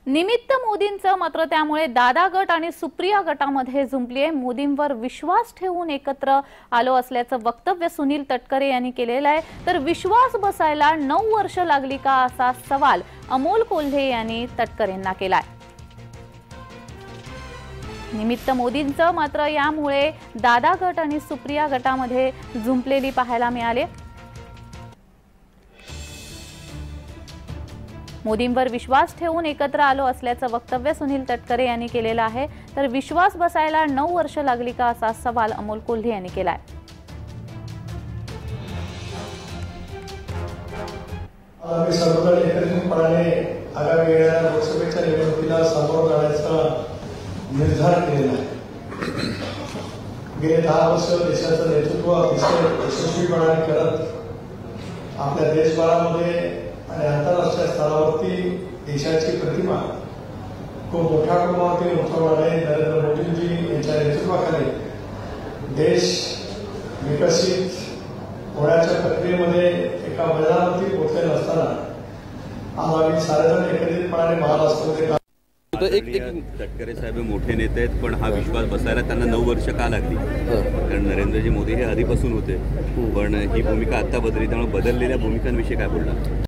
निमित्त मोदींचं मात्र त्यामुळे दादा गट आणि सुप्रिया गटामध्ये जुंपली आहे। मोदींवर विश्वास ठेवून एकत्र आलो असल्याचं वक्तव्य सुनील तटकरे यांनी केलेलं आहे। तर विश्वास बसायला 9 वर्ष लागली का असा सवाल अमोल कोल्हे यांनी तटकरेंना केलाय। निमित्त मोदींचं मात्र यामुळे दादा गट आणि सुप्रिया गटामध्ये जुंपलेली पाहायला मिळाली। मोदींवर विश्वास ठेवून एकत्र आलो असल्याचं वक्तव्य सुनील तटकरे यांनी केलेलं आहे। तर विश्वास बसायला 9 वर्ष लागली का असा सवाल अमोल कोल्हे यांनी केलाय। आम्ही सर्वजण एकत्रितपणे आगामी येणाऱ्या लोकसभेच्या निवडणुकीला सामोरं जाण्याचा निर्धार केलेला आहे। गेले 10 वर्ष देशाचं नेतृत्व अतिशय यशस्वीपणाने करत आपल्या देशभरामध्ये आणि आंतरराष्ट्रीय स्तरावरती देशाची प्रतिमा खूप मोठ्या प्रमाणात उंचावणारे नरेंद्र मोदींजी यांच्या नेतृत्वाखाली देश विकसित होण्याच्या प्रक्रियेमध्ये एका मैदानावरती पोहोचलेला असताना आज आम्ही सारेजण एकत्रितपणे महाराष्ट्रामध्ये तटकरे साहेब मोठे नेते आहेत, पण हा विश्वास बसायला त्यांना 9 वर्ष का लागली? कारण नरेंद्रजी मोदी हे आधीपासून होते, पण ही भूमिका आता बदलली, त्यामुळे बदललेल्या भूमिकांविषयी काय बोलणार?